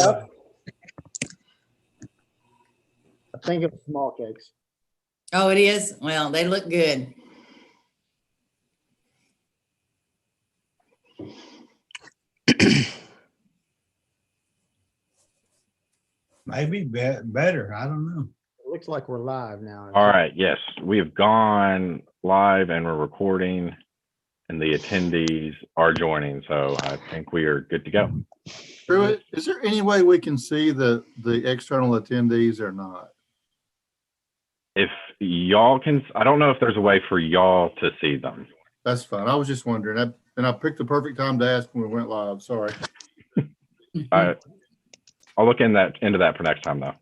Yep. I think it's small cakes. Oh, it is? Well, they look good. Maybe better. I don't know. It looks like we're live now. All right. Yes, we have gone live and we're recording, and the attendees are joining. So I think we are good to go. Pruitt, is there any way we can see the external attendees or not? If y'all can, I don't know if there's a way for y'all to see them. That's fine. I was just wondering. And I picked the perfect time to ask when we went live. Sorry. I'll look into that for next time, though.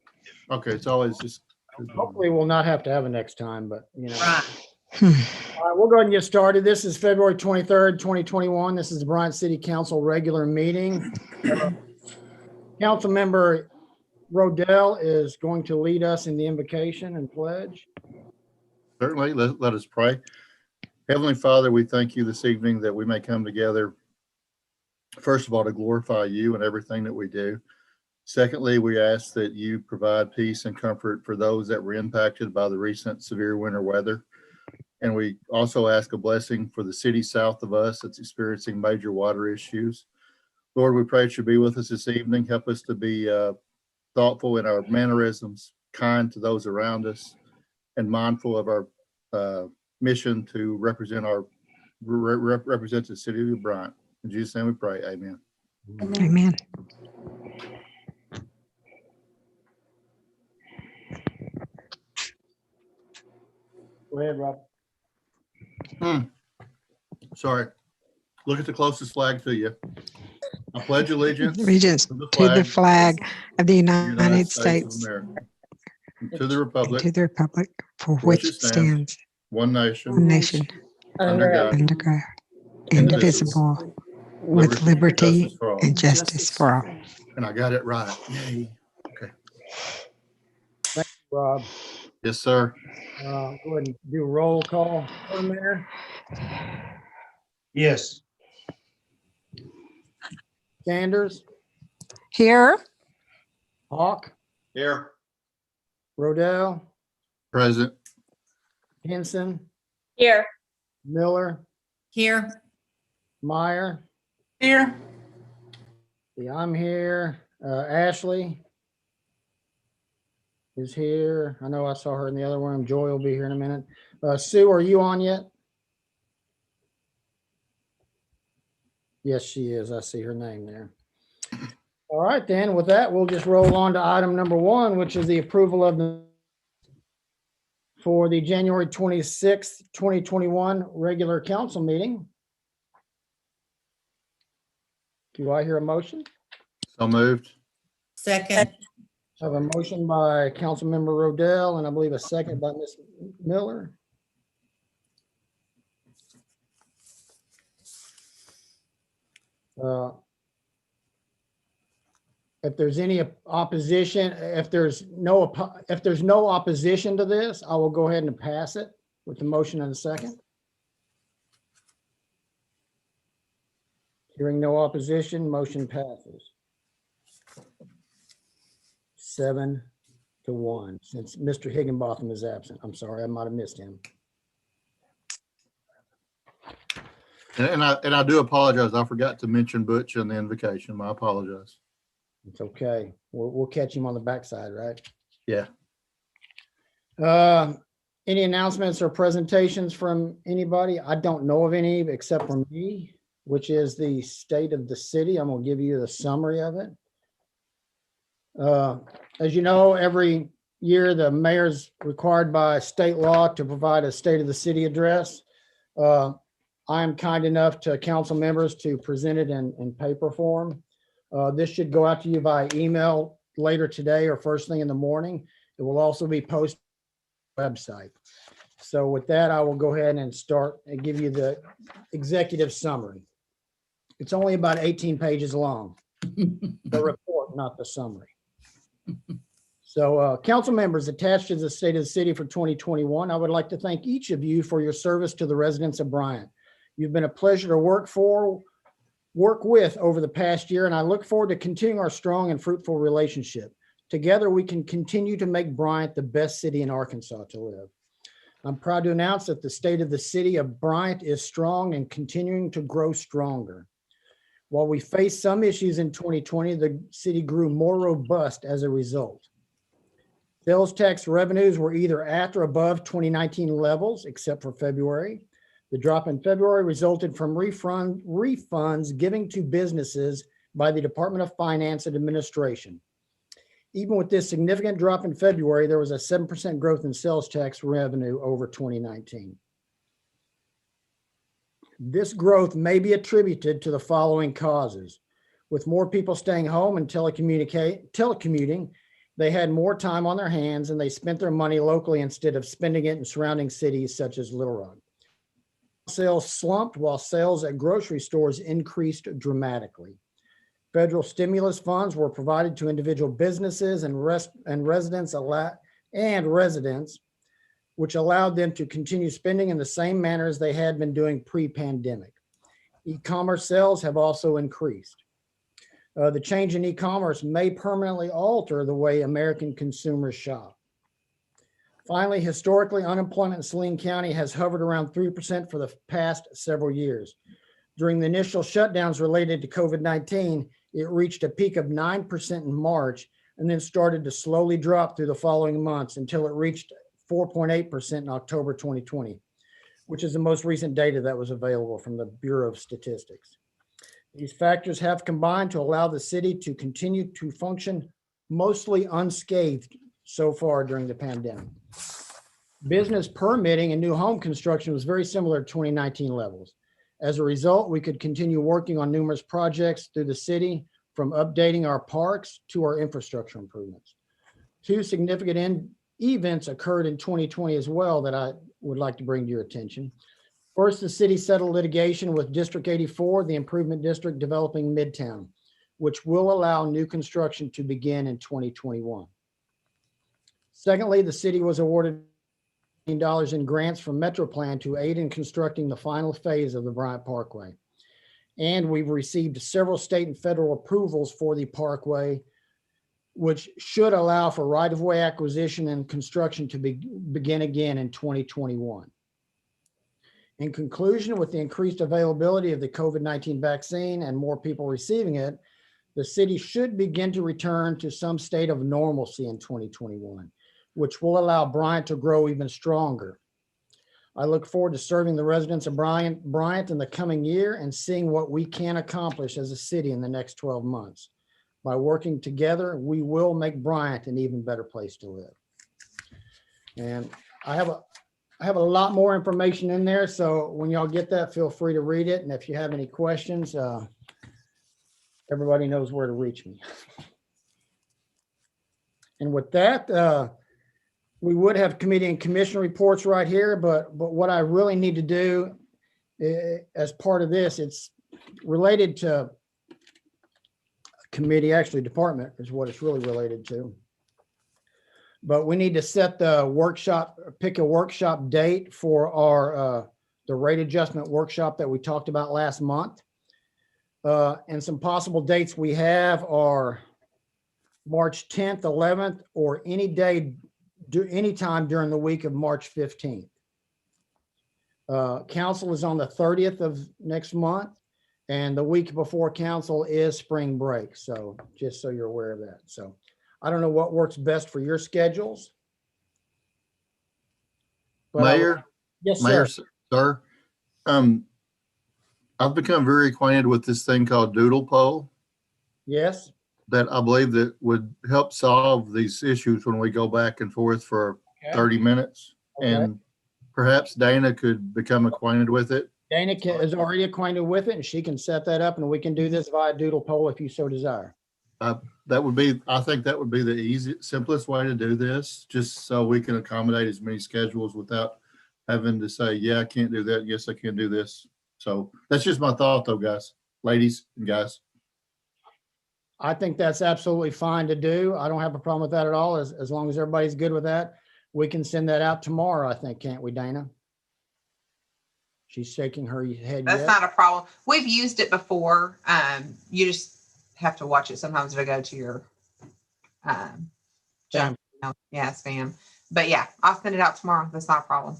Okay, it's always just. Hopefully we'll not have to have a next time, but you know. Right. All right, we'll go ahead and get started. This is February 23rd, 2021. This is the Bryant City Council regular meeting. Councilmember Rodell is going to lead us in the invocation and pledge. Certainly, let us pray. Heavenly Father, we thank you this evening that we may come together, first of all, to glorify you in everything that we do. Secondly, we ask that you provide peace and comfort for those that were impacted by the recent severe winter weather. And we also ask a blessing for the city south of us that's experiencing major water issues. Lord, we pray that you be with us this evening. Help us to be thoughtful in our mannerisms, kind to those around us, and mindful of our mission to represent represent the city of Bryant. In Jesus' name we pray, amen. Amen. Go ahead, Rob. Sorry. Look at the closest flag to you. I pledge allegiance Allegiance to the flag of the United States, of America, and to the republic, to the republic for which it stands, one nation, one nation, under God, under God, indivisible, with liberty and justice for all. And I got it right. Yay. Rob, Yes, sir. go ahead and do a roll call. Mayor Yes. Sanders, Here, Hawk, Here. Rodell, Present. Henson, Here. Miller, Here. Meyer. Here. Yeah, I'm here. Ashley is here. I know I saw her in the other room. Joy will be here in a minute. Sue, are you on yet? Yes, she is. I see her name there. All right, then with that, we'll just roll on to item number 1, which is the approval of for the January 26th, 2021 regular council meeting. Do I hear a motion? So moved. Second. I have a motion by Councilmember Rodell and I believe a second by Ms. Miller. If there's any opposition, if there's no opposition to this, I will go ahead and pass it with the motion and a second. Hearing no opposition, motion passes. 7-1, since Mr. Higginbotham is absent. I'm sorry, I might have missed him. And I do apologize. I forgot to mention Butch in the invocation. I apologize. It's okay. We'll catch him on the backside, right? Yeah. Any announcements or presentations from anybody? I don't know of any except for me, which is the state of the city. I'm gonna give you the summary of it. As you know, every year the mayor's required by state law to provide a state of the city address. I am kind enough to council members to present it in paper form. This should go out to you by email later today or first thing in the morning. It will also be posted on the website. So with that, I will go ahead and start and give you the executive summary. It's only about 18 pages long, the report, not the summary. So council members, attached to the state of the city for 2021, I would like to thank each of you for your service to the residents of Bryant. You've been a pleasure to work for, work with over the past year, and I look forward to continuing our strong and fruitful relationship. Together, we can continue to make Bryant the best city in Arkansas to live. I'm proud to announce that the state of the city of Bryant is strong and continuing to grow stronger. While we faced some issues in 2020, the city grew more robust as a result. Sales tax revenues were either at or above 2019 levels, except for February. The drop in February resulted from refunds given to businesses by the Department of Finance and Administration. Even with this significant drop in February, there was a 7% growth in sales tax revenue over 2019. This growth may be attributed to the following causes. With more people staying home and telecommuting, they had more time on their hands and they spent their money locally instead of spending it in surrounding cities such as Little Rock. Sales slumped while sales at grocery stores increased dramatically. Federal stimulus funds were provided to individual businesses and residents, which allowed them to continue spending in the same manner as they had been doing pre-pandemic. E-commerce sales have also increased. The change in e-commerce may permanently alter the way American consumers shop. Finally, historically, unemployment in Saline County has hovered around 3% for the past several years. During the initial shutdowns related to COVID-19, it reached a peak of 9% in March and then started to slowly drop through the following months until it reached 4.8% in October 2020, which is the most recent data that was available from the Bureau of Statistics. These factors have combined to allow the city to continue to function mostly unscathed so far during the pandemic. Business permitting and new home construction was very similar to 2019 levels. As a result, we could continue working on numerous projects through the city, from updating our parks to our infrastructure improvements. Two significant events occurred in 2020 as well that I would like to bring to your attention. First, the city settled litigation with District 84, the improvement district developing Midtown, which will allow new construction to begin in 2021. Secondly, the city was awarded $1 million in grants from MetroPlan to aid in constructing the final phase of the Bryant Parkway. And we've received several state and federal approvals for the parkway, which should allow for right-of-way acquisition and construction to begin again in 2021. In conclusion, with the increased availability of the COVID-19 vaccine and more people receiving it, the city should begin to return to some state of normalcy in 2021, which will allow Bryant to grow even stronger. I look forward to serving the residents of Bryant in the coming year and seeing what we can accomplish as a city in the next 12 months. By working together, we will make Bryant an even better place to live. And I have a lot more information in there, so when y'all get that, feel free to read it. And if you have any questions, everybody knows where to reach me. And with that, we would have committee and commission reports right here, but what I really need to do as part of this, it's related to committee, actually department is what it's really related to. But we need to set the workshop, pick a workshop date for our the rate adjustment workshop that we talked about last month. And some possible dates we have are March 10th, 11th, or any day, anytime during the week of March 15th. Council is on the 30th of next month, and the week before council is spring break. So just so you're aware of that. So I don't know what works best for your schedules. But Mayor, yes, Mayor, sir. sir, I've become very acquainted with this thing called Doodle Poll Yes. that I believe that would help solve these issues when we go back and forth for Okay. 30 minutes. Okay. And perhaps Dana could become acquainted with it. Dana is already acquainted with it, and she can set that up, and we can do this via Doodle poll if you so desire. That would be, I think that would be the easiest, simplest way to do this, just so we can accommodate as many schedules without having to say, yeah, I can't do that. Yes, I can do this. So that's just my thought though, guys, ladies and guys. I think that's absolutely fine to do. I don't have a problem with that at all. As long as everybody's good with that, we can send that out tomorrow, I think, can't we, Dana? She's shaking her head That's yes. not a problem. We've used it before. You just have to watch it. Sometimes it'll go to your junk. Yeah, spam. But yeah, I'll send it out tomorrow. That's not a problem.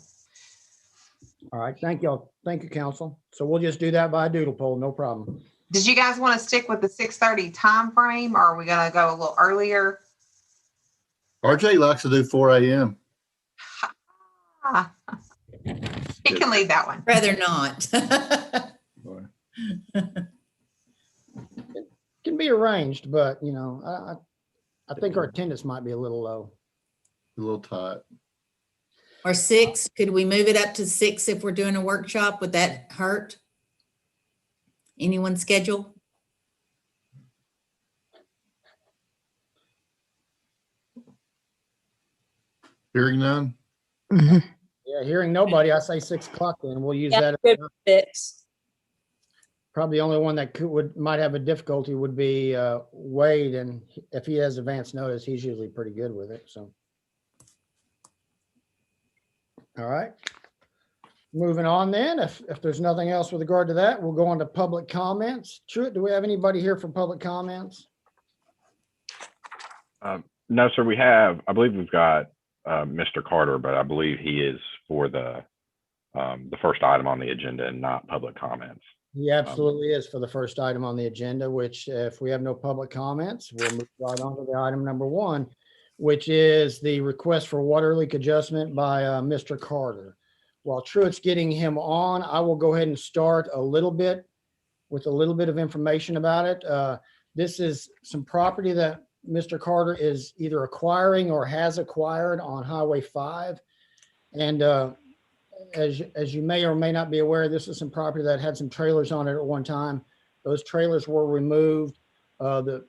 All right, thank y'all. Thank you, council. So we'll just do that by doodle poll, no problem. Did you guys want to stick with the 6:30 time frame, or are we gonna go a little earlier? RJ likes to do 4 a.m. Ah. You can leave that one. Rather not. Can be arranged, but you know, I think our attendance might be a little low. A little tight. Or 6, could we move it up to 6 if we're doing a workshop? Would that hurt? Anyone's schedule? Hearing none. Mhm. Yeah, hearing nobody, I say 6 o'clock then. We'll use Yeah, that. good fix. Probably the only one that might have a difficulty would be Wade, and if he has advance notice, he's usually pretty good with it, so. All right. Moving on then, if there's nothing else with regard to that, we'll go on to public comments. Truett, do we have anybody here for public comments? No, sir, we have, I believe we've got Mr. Carter, but I believe he is for the first item on the agenda and not public comments. He absolutely is for the first item on the agenda, which if we have no public comments, we'll move right on to the item number 1, which is the request for water leak adjustment by Mr. Carter. While Truett's getting him on, I will go ahead and start a little bit with a little bit of information about it. This is some property that Mr. Carter is either acquiring or has acquired on Highway 5. And as you may or may not be aware, this is some property that had some trailers on it at one time. Those trailers were removed. The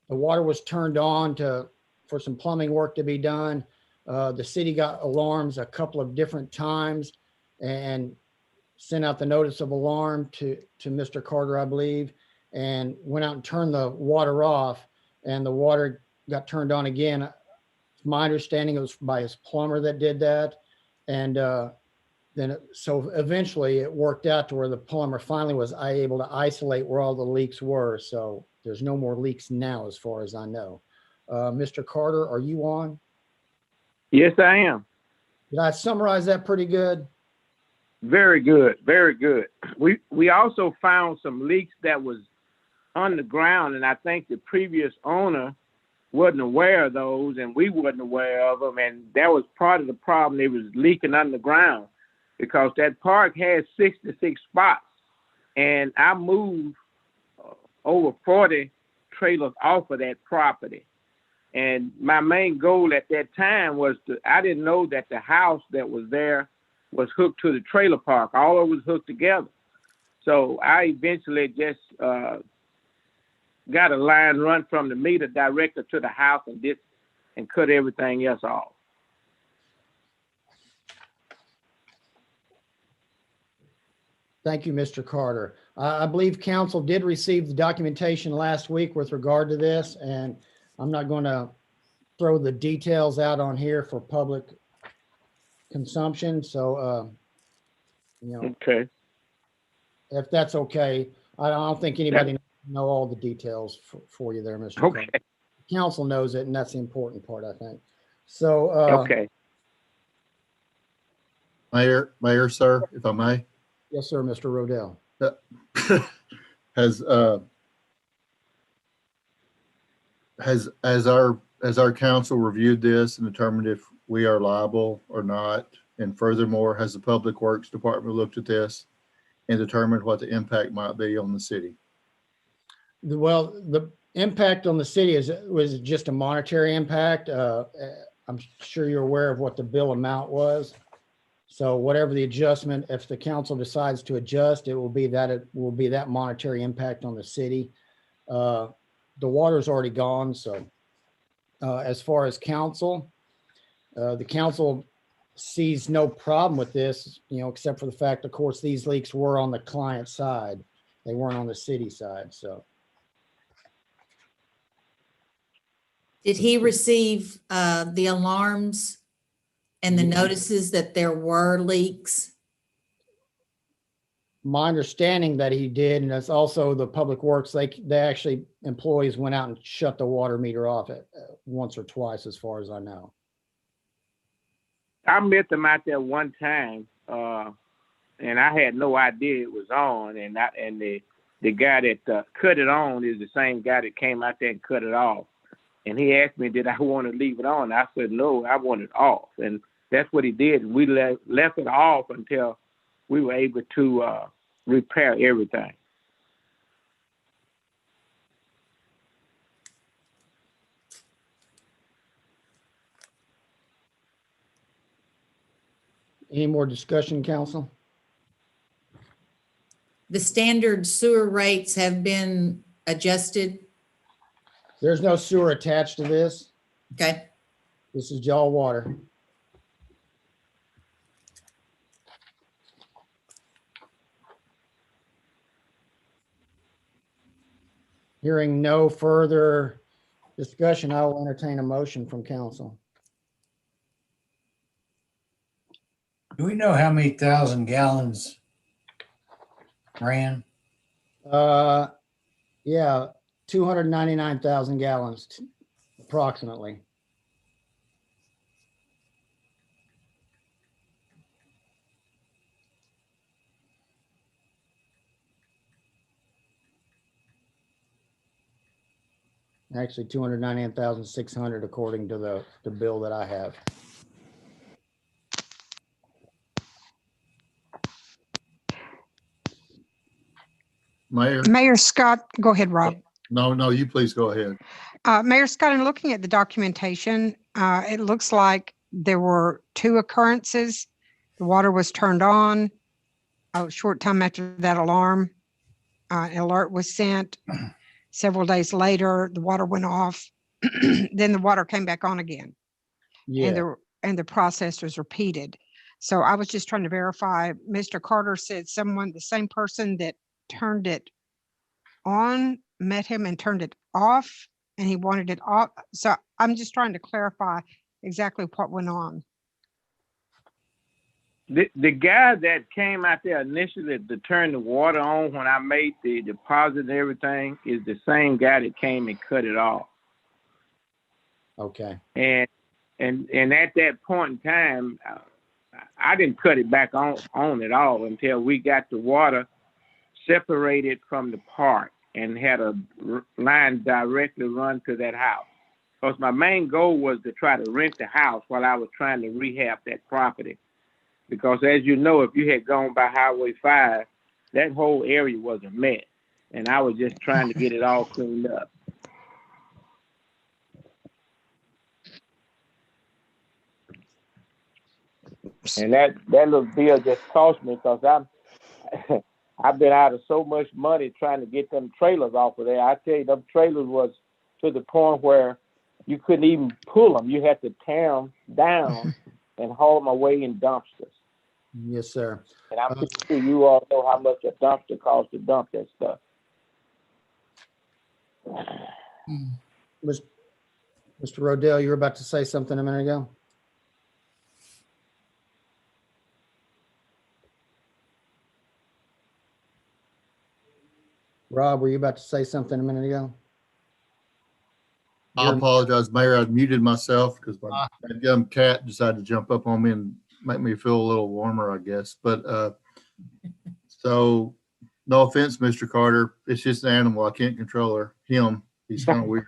water was turned on for some plumbing work to be done. The city got alarms a couple of different times and sent out the notice of alarm to Mr. Carter, I believe, and went out and turned the water off, and the water got turned on again. My understanding, it was by his plumber that did that. And so eventually it worked out to where the plumber finally was able to isolate where all the leaks were. So there's no more leaks now, as far as I know. Mr. Carter, are you on? Yes, I am. Did I summarize that pretty good? Very good. Very good. We also found some leaks that was underground, and I think the previous owner wasn't aware of those, and we wasn't aware of them, and that was part of the problem. They was leaking underground because that park has 66 spots, and I moved over 40 trailers off of that property. And my main goal at that time was I didn't know that the house that was there was hooked to the trailer park. All of it was hooked together. So I eventually just got a line run from the meter director to the house and cut everything else off. Thank you, Mr. Carter. I believe council did receive the documentation last week with regard to this, and I'm not going to throw the details out on here for public consumption. So, Okay. if that's okay, I don't think anybody know all the details for you there, Mr. Carter. Okay. Council knows it, and that's the important part, I think. So, Okay. Mayor, sir, if I may. yes, sir, Mr. Rodell. Has our council reviewed this and determined if we are liable or not? And furthermore, has the Public Works Department looked at this and determined what the impact might be on the city? Well, the impact on the city was just a monetary impact. I'm sure you're aware of what the bill amount was. So whatever the adjustment, if the council decides to adjust, it will be that monetary impact on the city. The water's already gone. So as far as council, the council sees no problem with this, except for the fact, of course, these leaks were on the client side. They weren't on the city side. So. Did he receive the alarms and the notices that there were leaks? my understanding that he did, and it's also the Public Works, they actually, employees went out and shut the water meter off it once or twice, as far as I know. I met them out there one time, and I had no idea it was on. And the guy that cut it on is the same guy that came out there and cut it off. And he asked me, did I want to leave it on? I said, no, I want it off. And that's what he did. We left it off until we were able to repair everything. Any more discussion, council? The standard sewer rates have been adjusted. There's no sewer attached to this. Okay. This is all water. Hearing no further discussion, I will entertain a motion from council. Do we know how many thousand gallons ran? Yeah, 299,000 gallons approximately. Actually, 299,600 according to the bill that I have. Mayor Scott, go ahead, Rob. No, you please go ahead. Mayor Scott, in looking at the documentation, it looks like there were 2 occurrences. The water was turned on. A short time after that alarm, an alert was sent. Several days later, the water went off. Then the water came back on again. Yeah, And the process was repeated. So I was just trying to verify. Mr. Carter said the same person that turned it on met him and turned it off, and he wanted it off. So I'm just trying to clarify exactly what went on. The guy that came out there initially to turn the water on when I made the deposit and everything is the same guy that came and cut it off. okay. And at that point in time, I didn't cut it back on at all until we got the water separated from the park and had a line directly run to that house. Because my main goal was to try to rent the house while I was trying to rehab that property. Because as you know, if you had gone by Highway 5, that whole area was a mess. And I was just trying to get it all cleaned up. And that little deal just cost me because I've been out of so much money trying to get them trailers off of there. I tell you, them trailers was to the point where you couldn't even pull them. You had to tear them down and haul them away in dumpsters. Yes, sir. And I'm pretty sure you all know how much a dumpster costs to dump that stuff. Mr. Rodell, you were about to say something a minute ago? Rob, were you about to say something a minute ago? I apologize, Mayor. I muted myself because my young cat decided to jump up on me and make me feel a little warmer, I guess. But so no offense, Mr. Carter. It's just an animal. I can't control him. He's kind of weird.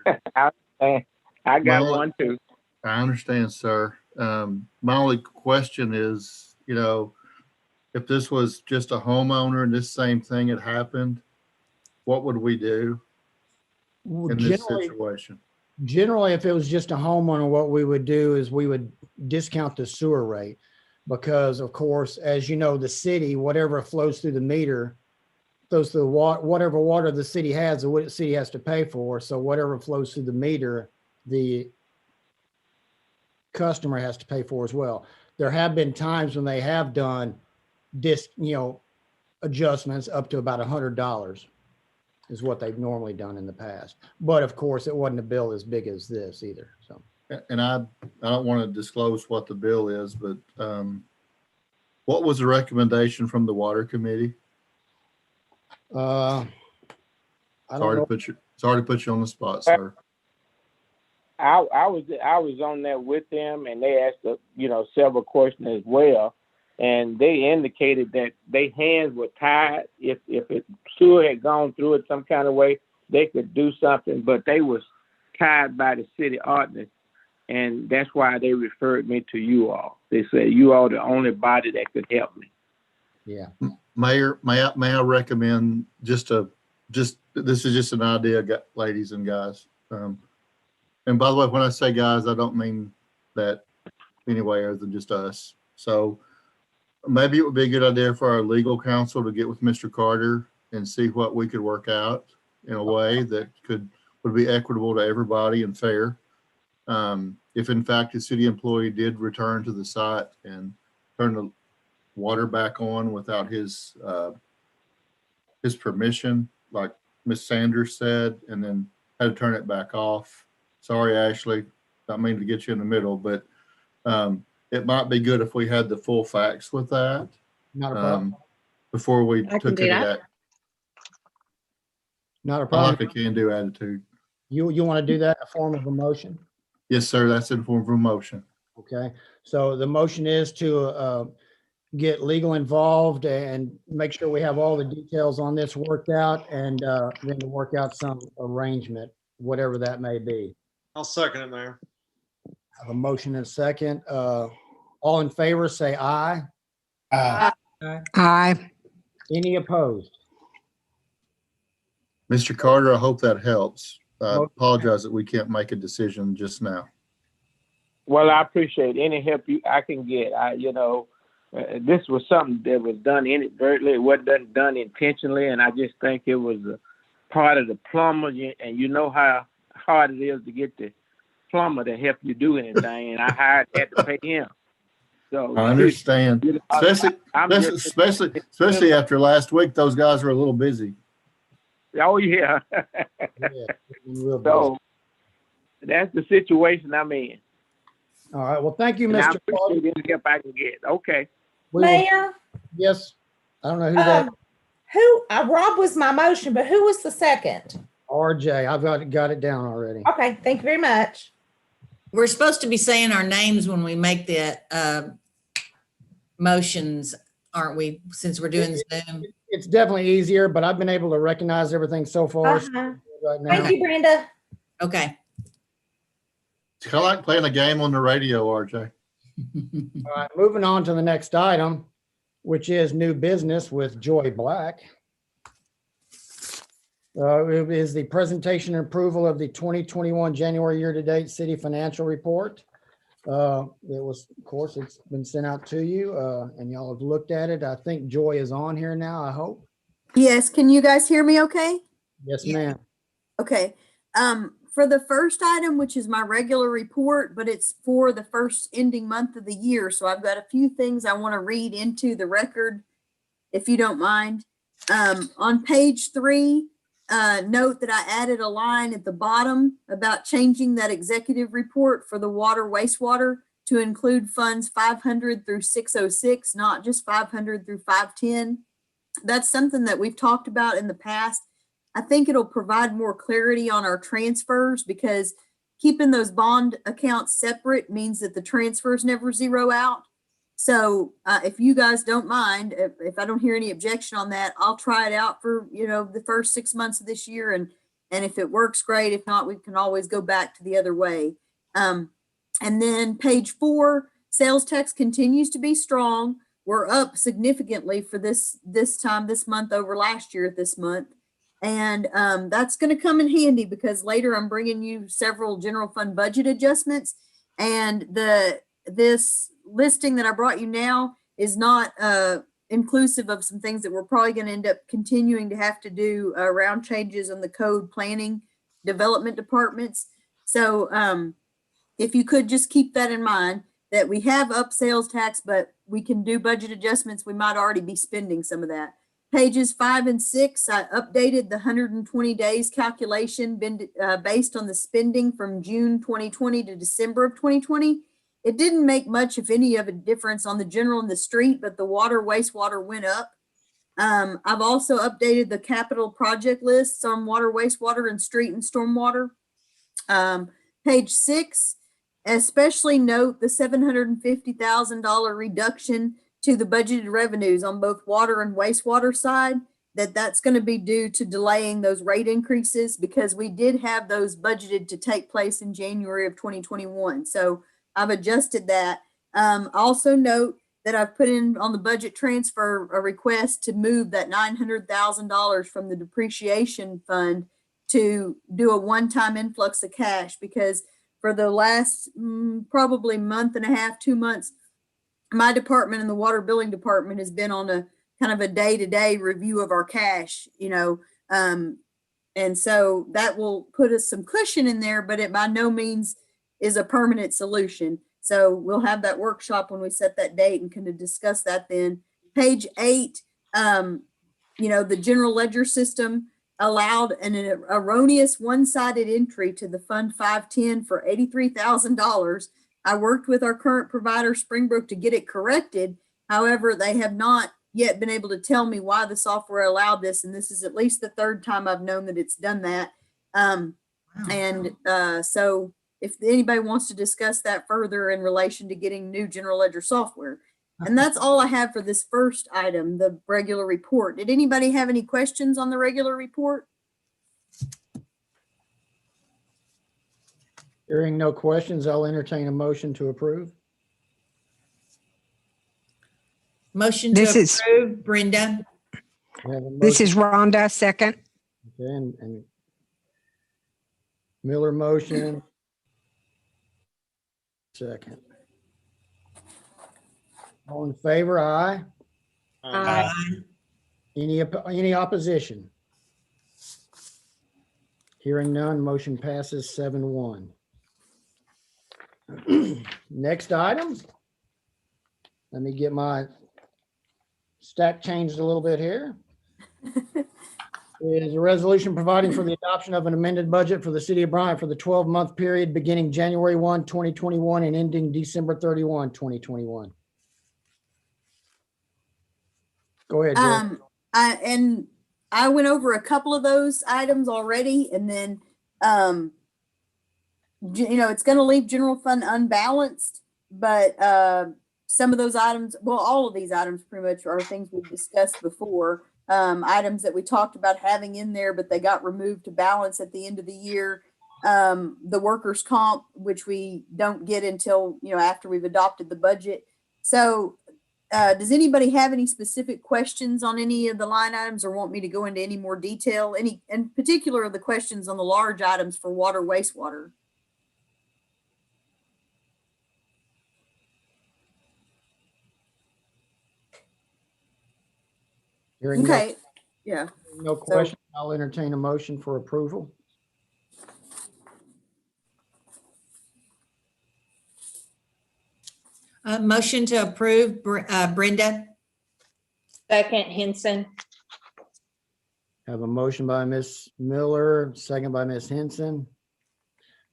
I got one too. I understand, sir. My only question is, if this was just a homeowner and this same thing had happened, what would we do in this situation? Generally, if it was just a homeowner, what we would do is we would discount the sewer rate because, of course, as you know, the city, whatever flows through the meter, flows through whatever water the city has, the city has to pay for. So whatever flows through the meter, the customer has to pay for as well. There have been times when they have done adjustments up to about $100. Is what they've normally done in the past. But of course, it wasn't a bill as big as this either. So, And I don't want to disclose what the bill is, but what was the recommendation from the water committee? I don't Sorry to know. put you on the spot, sir. I was on there with them, and they asked several questions as well, and they indicated that their hands were tied. If sewer had gone through it some kind of way, they could do something, but they was tied by the city ordinance, and that's why they referred me to you all. They said you all the only body that could help me. Yeah. Mayor, may I recommend this is just an idea, ladies and guys. And by the way, when I say guys, I don't mean that anyway other than just us. So maybe it would be a good idea for our legal counsel to get with Mr. Carter and see what we could work out in a way that would be equitable to everybody and fair. If in fact a city employee did return to the site and turn the water back on without his permission, like Ms. Sanders said, and then had to turn it back off. Sorry, Ashley, not mean to get you in the middle, but it might be good if we had the full facts with that Not a problem. before we I can took do it. that. Not a I like problem. a can-do attitude. You want to do that in the form of a motion? Yes, sir. That's in form of a motion. Okay. So the motion is to get legal involved and make sure we have all the details on this worked out, and then to work out some arrangement, whatever that may be. I'll second it, Mayor. Have a motion and a second. All in favor, say aye. Aye. Any opposed? Mr. Carter, I hope that helps. I apologize that we can't make a decision just now. Well, I appreciate any help I can get. This was something that was done inadvertently. It wasn't done intentionally, and I just think it was a part of the plumber. And you know how hard it is to get the plumber to help you do anything, and I had to pay him. So I understand, especially after last week. Those guys were a little busy. Oh yeah. Yeah, real busy. So that's the situation I'm in. All right. Well, thank you, And I Mr. Carter. appreciate any help I can get. Okay. We will- Mayor, Yes. I don't know who that, Rob was my motion, but who was the second? RJ. I've got it down already. Okay, thank you very much. We're supposed to be saying our names when we make the motions, aren't we? Since we're doing Zoom. It's definitely easier, but I've been able to recognize everything so far Uh-huh. right now. Thank you, Brenda. Okay. It's kind of like playing a game on the radio, RJ. All right, moving on to the next item, which is new business with Joy Black. It is the presentation and approval of the 2021 January year-to-date city financial report. It was, of course, it's been sent out to you, and y'all have looked at it. I think Joy is on here now, I hope. Yes, can you guys hear me okay? Yes, Yeah. ma'am. Okay. For the first item, which is my regular report, but it's for the first ending month of the year. So I've got a few things I want to read into the record, if you don't mind. On page 3, note that I added a line at the bottom about changing that executive report for the water wastewater to include funds 500 through 606, not just 500 through 510. That's something that we've talked about in the past. I think it'll provide more clarity on our transfers, because keeping those bond accounts separate means that the transfers never zero out. So if you guys don't mind, if I don't hear any objection on that, I'll try it out for, the first 6 months of this year. And if it works, great. If not, we can always go back to the other way. And then page 4, sales tax continues to be strong. We're up significantly for this month over last year this month. And that's going to come in handy, because later I'm bringing you several general fund budget adjustments. And this listing that I brought you now is not inclusive of some things that we're probably going to end up continuing to have to do around changes in the code planning development departments. So if you could just keep that in mind, that we have up sales tax, but we can do budget adjustments. We might already be spending some of that. Pages 5 and 6, I updated the 120 days calculation based on the spending from June 2020 to December of 2020. It didn't make much, if any, of a difference on the general and the street, but the water wastewater went up. I've also updated the capital project lists on water, wastewater, and street and stormwater. Page 6, especially note the $750,000 reduction to the budgeted revenues on both water and wastewater side, that's going to be due to delaying those rate increases because we did have those budgeted to take place in January of 2021. So I've adjusted that. Also note that I've put in on the budget transfer a request to move that $900,000 from the depreciation fund to do a one-time influx of cash because for the last probably month and a half, 2 months, my department and the water billing department has been on a kind of a day-to-day review of our cash, and so that will put us some cushion in there, but it by no means is a permanent solution. So we'll have that workshop when we set that date and kind of discuss that then. Page 8, the general ledger system allowed an erroneous one-sided entry to the Fund 510 for $83,000. I worked with our current provider, Springbrook, to get it corrected. However, they have not yet been able to tell me why the software allowed this, and this is at least the third time I've known that it's done that. So if anybody wants to discuss that further in relation to getting new general ledger software. And that's all I have for this first item, the regular report. Did anybody have any questions on the regular report? Hearing no questions, I'll entertain a motion to approve. Motion to This is- approve, Brenda. We have a This motion, is Rhonda, second. okay, and Miller motion. Second. All in favor, aye. Any opposition? Hearing none, motion passes 7-1. Next item. Let me get my stack changed a little bit here. Is a resolution providing for the adoption of an amended budget for the city of Bryant for the 12-month period beginning January 1, 2021 and ending December 31, 2021. Go ahead, Jill. I went over a couple of those items already, and then, it's going to leave general fund unbalanced, but some of those items, well, all of these items pretty much are things we've discussed before, items that we talked about having in there, but they got removed to balance at the end of the year. The workers' comp, which we don't get until, after we've adopted the budget. So does anybody have any specific questions on any of the line items or want me to go into any more detail? Any, in particular, the questions on the large items for water, wastewater? Hearing Okay, yeah. no question, I'll entertain a motion for approval. Motion to approve, Brenda. Second, Henson. Have a motion by Ms. Miller, second by Ms. Henson.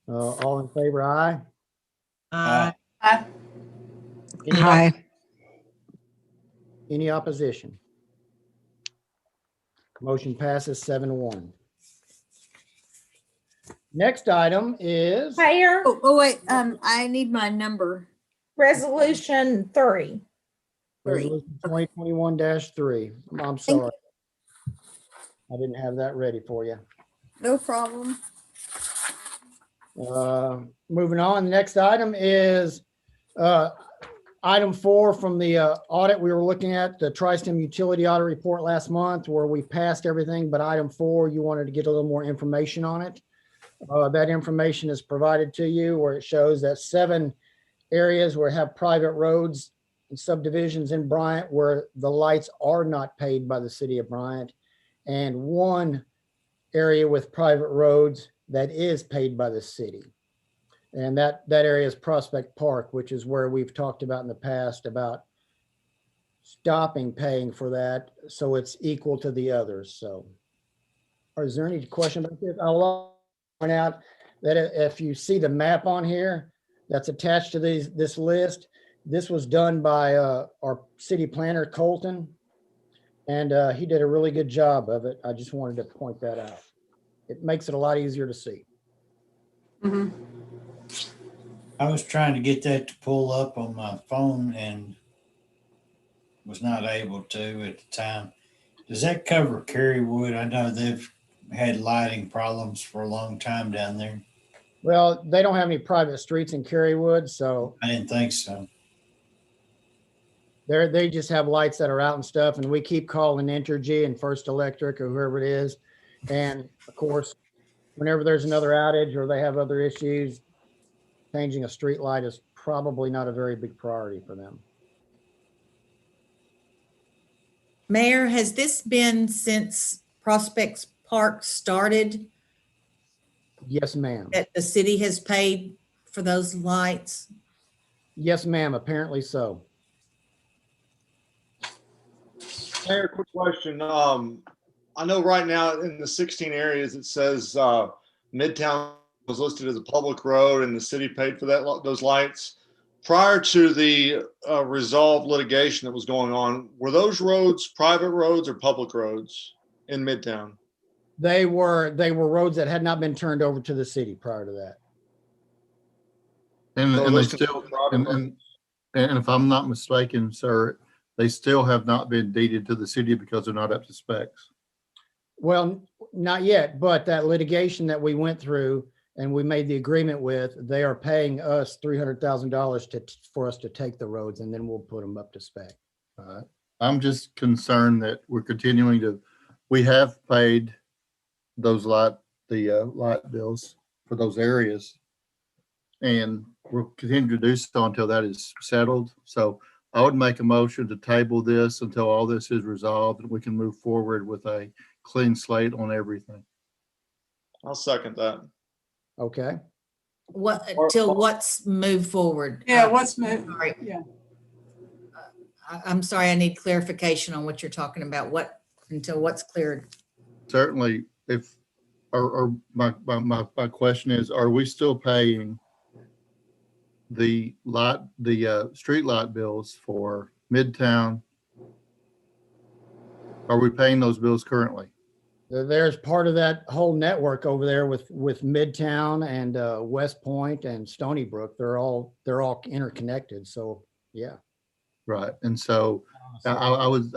All in favor, aye. Aye. Any opposition? Motion passes 7-1. Next item is, Mayor, Oh, wait, I need my number. resolution 3. Resolution 2021-3. I'm sorry. I didn't have that ready for you. No problem. Moving on, the next item is item 4 from the audit. We were looking at the Tri-Stem utility audit report last month where we passed everything, but item 4, you wanted to get a little more information on it. That information is provided to you where it shows that 7 areas where have private roads and subdivisions in Bryant where the lights are not paid by the city of Bryant, and 1 area with private roads that is paid by the city. And that area is Prospect Park, which is where we've talked about in the past about stopping paying for that so it's equal to the others. So, is there any question about this? I'll point out that if you see the map on here that's attached to this list, this was done by our city planner, Colton. And he did a really good job of it. I just wanted to point that out. It makes it a lot easier to see. Mhm. I was trying to get that to pull up on my phone and was not able to at the time. Does that cover Carywood? I know they've had lighting problems for a long time down there. Well, they don't have any private streets in Carywood, so I didn't think so. they just have lights that are out and stuff, and we keep calling Entergy and First Electric or whoever it is. And of course, whenever there's another outage or they have other issues, changing a street light is probably not a very big priority for them. Mayor, has this been since Prospects Park started Yes, ma'am. that the city has paid for those lights? Yes, ma'am. Apparently so. Mayor, quick question. I know right now in the 16 areas, it says Midtown was listed as a public road and the city paid for those lights. Prior to the resolved litigation that was going on, were those roads private roads or public roads in Midtown? They were roads that had not been turned over to the city prior to that. And, So and they those still, considered private and, roads? and if I'm not mistaken, sir, they still have not been deeded to the city because they're not up to specs. Well, not yet, but that litigation that we went through and we made the agreement with, they are paying us $300,000 for us to take the roads, and then we'll put them up to spec. I'm just concerned that we're continuing to, we have paid those light bills for those areas. And we'll continue to do so until that is settled. So I would make a motion to table this until all this is resolved and we can move forward with a clean slate on everything. I'll second that. Okay. What, till what's moved forward? Yeah, what's moved? Sorry. Yeah. I'm sorry, I need clarification on what you're talking about. What, until what's cleared? Certainly, if, or my question is, are we still paying the street light bills for Midtown? Are we paying those bills currently? There's part of that whole network over there with Midtown and West Point and Stony Brook. They're all interconnected. So yeah. Right. And so I would,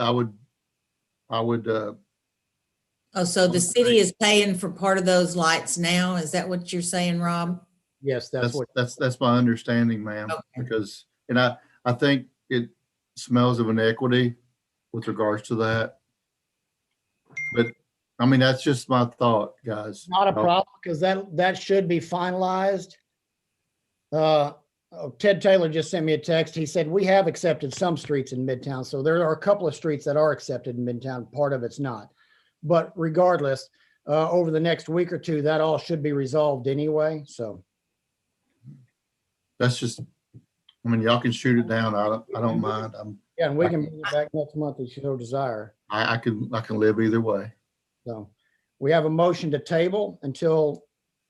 Oh, so the city is paying for part of those lights now? Is that what you're saying, Rob? Yes, that's what. that's my understanding, ma'am, Okay. because, and I think it smells of inequity with regards to that. But I mean, that's just my thought, guys. Not a problem, because that should be finalized. Ted Taylor just sent me a text. He said, we have accepted some streets in Midtown. So there are a couple of streets that are accepted in Midtown. Part of it's not. But regardless, over the next week or two, that all should be resolved anyway. So. That's just, I mean, y'all can shoot it down. I don't mind. Yeah, and we can bring it back next month if you so desire. I can live either way. So we have a motion to table until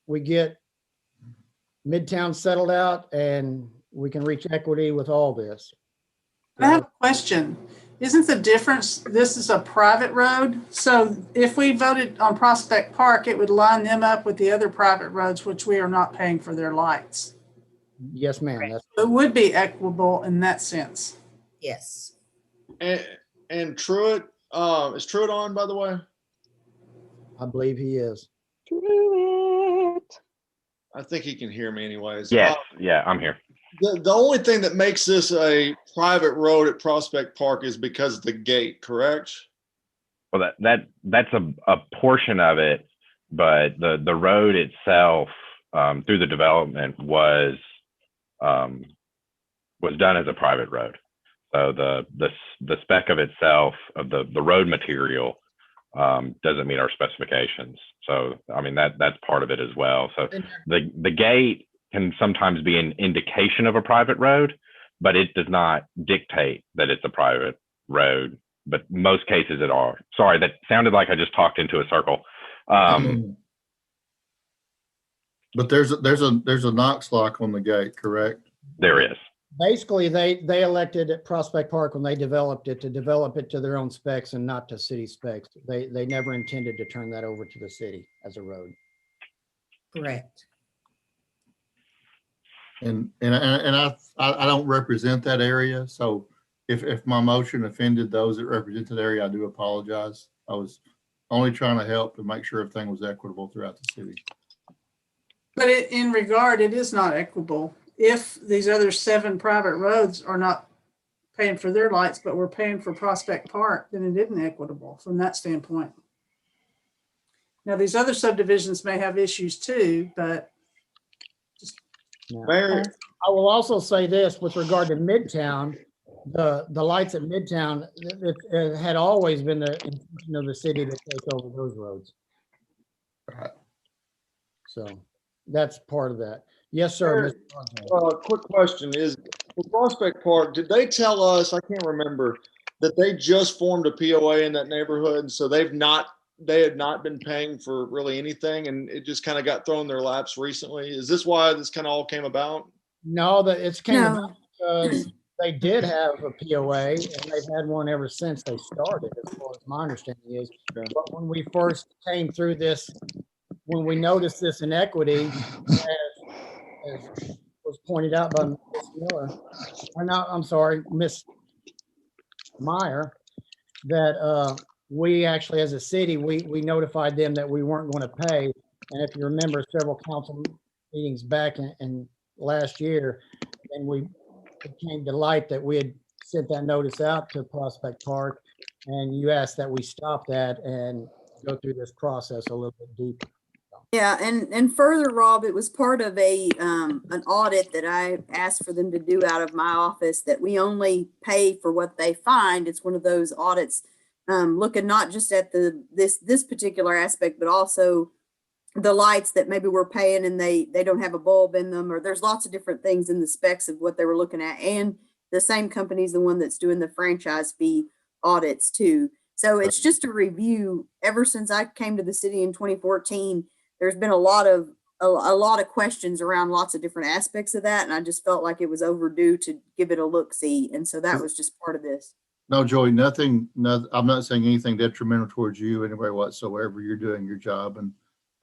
we get Midtown settled out and we can reach equity with all this. I have a question. Isn't the difference, this is a private road? So if we voted on Prospect Park, it would line them up with the other private roads, which we are not paying for their lights. Yes, ma'am. That's It would be equitable in that sense. Yes. And Truett, is Truett on, by the way? I believe he is. I think he can hear me anyways. Yes, yeah, I'm here. The only thing that makes this a private road at Prospect Park is because of the gate, correct? Well, that's a portion of it, but the road itself through the development was done as a private road. So the spec of itself of the road material doesn't meet our specifications. So I mean that's part of it as well. So the gate can sometimes be an indication of a private road, but it does not dictate that it's a private road. But most cases it are. Sorry, that sounded like I just talked into a circle. But there's a Knox lock on the gate, correct? There is. Basically, they elected at Prospect Park when they developed it to develop it to their own specs and not to city specs. They never intended to turn that over to the city as a road. Correct. And I don't represent that area, so if my motion offended those that represent that area, I do apologize. I was only trying to help to make sure everything was equitable throughout the city. But in regard, it is not equitable. If these other 7 private roads are not paying for their lights, but we're paying for Prospect Park, then it isn't equitable from that standpoint. Now, these other subdivisions may have issues too, but Now, Mayor, I will also say this with regard to Midtown, the lights at Midtown, it had always been the intention of the city to take over those roads. Right. So that's part of that. Yes, sir. Mr. Barnhill. quick question is, for Prospect Park, did they tell us, I can't remember, that they just formed a POA in that neighborhood, and so they had not been paying for really anything, and it just kind of got thrown in their laps recently? Is this why this kind of all came about? No, that it's came No. about because they did have a POA and they've had one ever since they started, as far as my understanding is. Okay. But when we first came through this, when we noticed this inequity, as was pointed out by Ms. Miller, or not, I'm sorry, Ms. Meyer, that we actually, as a city, we notified them that we weren't going to pay. And if you remember several council meetings back in last year, and it came to light that we had sent that notice out to Prospect Park, and you asked that we stop that and go through this process a little bit deeper. Yeah, and further, Rob, it was part of an audit that I asked for them to do out of my office, that we only pay for what they find. It's one of those audits looking not just at this particular aspect, but also the lights that maybe we're paying and they don't have a bulb in them, or there's lots of different things in the specs of what they were looking at. And the same company's the one that's doing the franchise fee audits too. So it's just a review. Ever since I came to the city in 2014, there's been a lot of questions around lots of different aspects of that. And I just felt like it was overdue to give it a look-see. And so that was just part of this. No, Joey, I'm not saying anything detrimental towards you anyway whatsoever. You're doing your job, and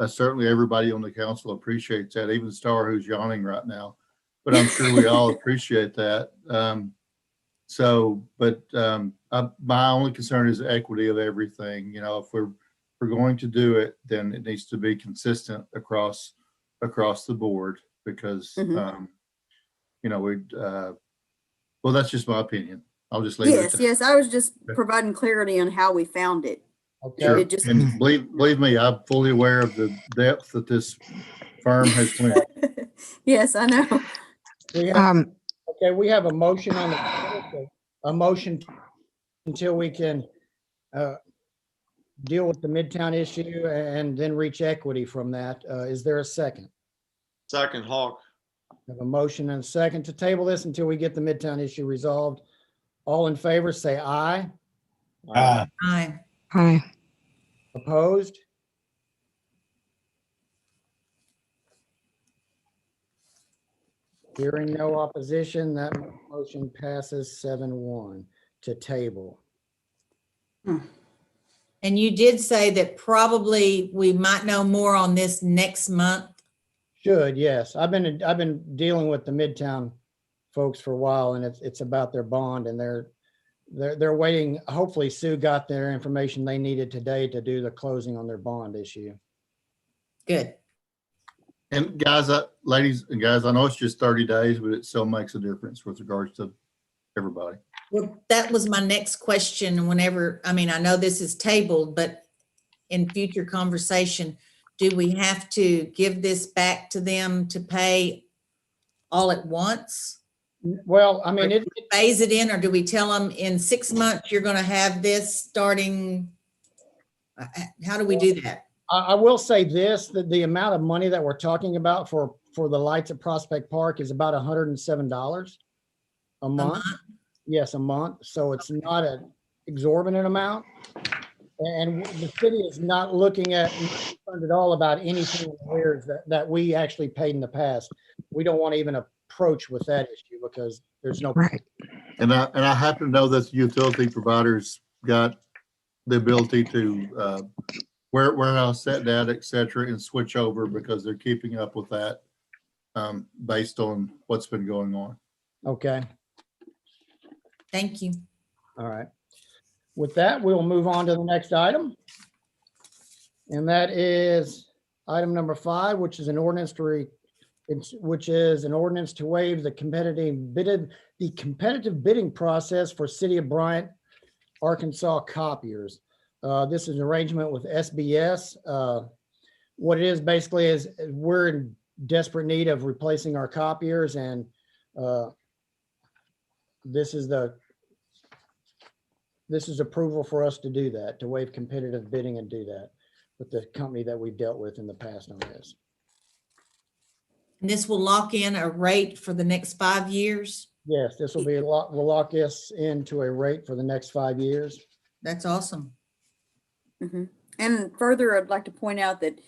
certainly everybody on the council appreciates that, even Star, who's yawning right now. But I'm sure we all appreciate that. My only concern is the equity of everything. You know, if we're going to do it, then it needs to be consistent across the board, because well, that's just my opinion. I'll just leave it at that. Yes, I was just providing clarity on how we found it. Okay. Sure. It just- And believe me, I'm fully aware of the depth that this firm has went. Yes, I know. We have a motion on the table, a motion until we can deal with the Midtown issue and then reach equity from that. Is there a second? Second, Hawk. We have a motion and a second to table this until we get the Midtown issue resolved. All in favor, say aye. Aye. Aye. Hi. Opposed? Hearing no opposition, that motion passes 7-1 to table. And you did say that probably we might know more on this next month. Should, yes. I've been dealing with the Midtown folks for a while, and it's about their bond, and they're waiting. Hopefully Sue got their information they needed today to do the closing on their bond issue. Good. And guys, ladies and guys, I know it's just 30 days, but it still makes a difference with regards to everybody. Well, that was my next question. I know this is tabled, but in future conversation, do we have to give this back to them to pay all at once? Well, I mean, Phase it in, or do we tell them in 6 months, you're going to have this starting? How do we do that? I will say this, that the amount of money that we're talking about for the lights at Prospect Park is about $107 a month. Yes, a month. So it's not an exorbitant amount. And the city is not looking at at all about anything in the arrears that we actually paid in the past. We don't want to even approach with that issue because there's no. Right. And I happen to know that the utility providers got the ability to warehouse that data, et cetera, and switch over because they're keeping up with that based on what's been going on. Okay, Thank you. all right. With that, we'll move on to the next item. And that is item number 5, which is an ordinance to waive the competitive bidding process for City of Bryant, Arkansas copiers. This is an arrangement with SBS. What it is basically is we're in desperate need of replacing our copiers, and this is approval for us to do that, to waive competitive bidding and do that with the company that we've dealt with in the past on this. And this will lock in a rate for the next 5 years. Yes, this will be will lock us into a rate for the next 5 years. That's awesome. Mhm. And further, I'd like to point out that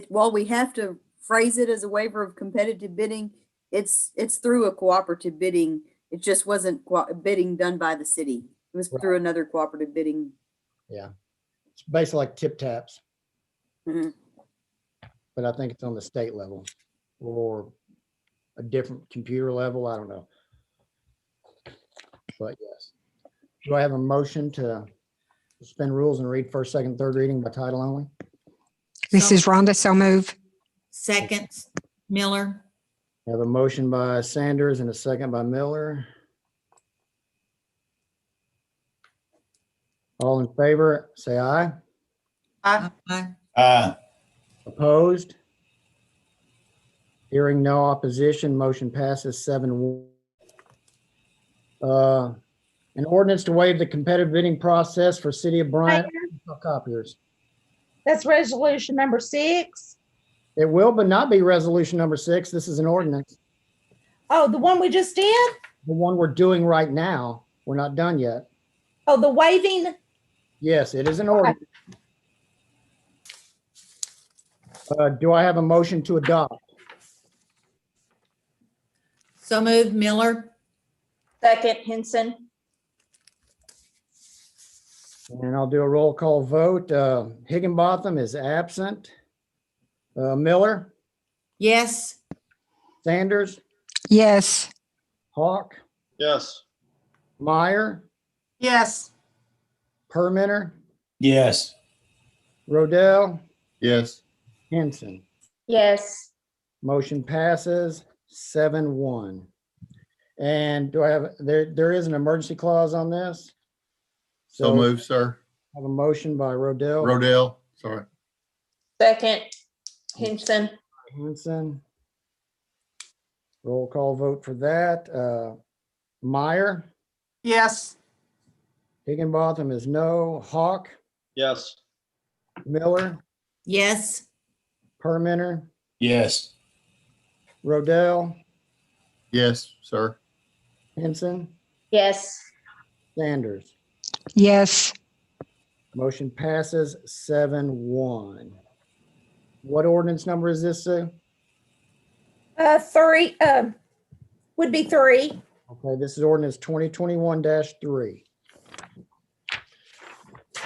while we have to phrase it as a waiver of competitive bidding, it's through a cooperative bidding. It just wasn't bidding done by the city. It was through another cooperative bidding. Yeah, it's basically like tip taps, Mhm. but I think it's on the state level or a different computer level. I don't know. But yes. Do I have a motion to suspend rules and read first, second, third reading by title only? This is Rhonda, so move. Second, Miller. I have a motion by Sanders and a second by Miller. All in favor, say aye. Aye. Opposed? Hearing no opposition, motion passes 7-1. An ordinance to waive the competitive bidding process for City of Bryant copiers. That's resolution number 6. It will, but not be resolution number 6. This is an ordinance. Oh, the one we just did? The one we're doing right now. We're not done yet. Oh, the waiving? Yes, it is an ordinance. Do I have a motion to adopt? So moved, Miller. Second, Henson. And I'll do a roll call vote. Higginbotham is absent. Miller, Yes. Sanders, Yes. Hawk, Yes. Meyer, Yes. Permenter, Yes. Rodell, Yes. Henson. Yes. Motion passes 7-1. And do I have, there is an emergency clause on this? So move, sir. I have a motion by Rodell. Rodell, sorry. Second, Henson. Henson. Roll call vote for that. Meyer, Yes. Higginbotham is no. Hawk, Yes. Miller, Yes. Permenter, Yes. Rodell, Yes, sir. Henson, Yes. Sanders. Yes. Motion passes 7-1. What ordinance number is this, Sue? 3, would be 3. Okay, this is ordinance 2021-3.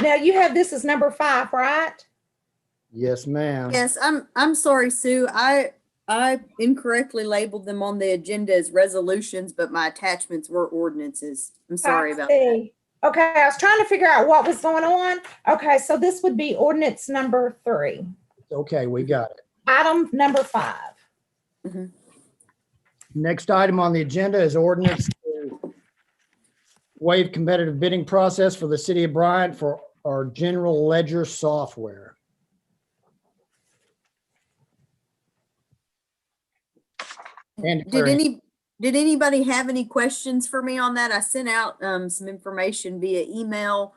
Now you have this as number 5, right? Yes, ma'am. Yes, I'm sorry, Sue. I incorrectly labeled them on the agenda as resolutions, but my attachments were ordinances. I'm sorry about that. that. Okay, I was trying to figure out what was going on. Okay, so this would be ordinance number 3. Okay, we got it. Item number 5. Mhm. Next item on the agenda is ordinance to waive competitive bidding process for the City of Bryant for our general ledger software. And Did anybody have any questions for me on that? I sent out some information via email.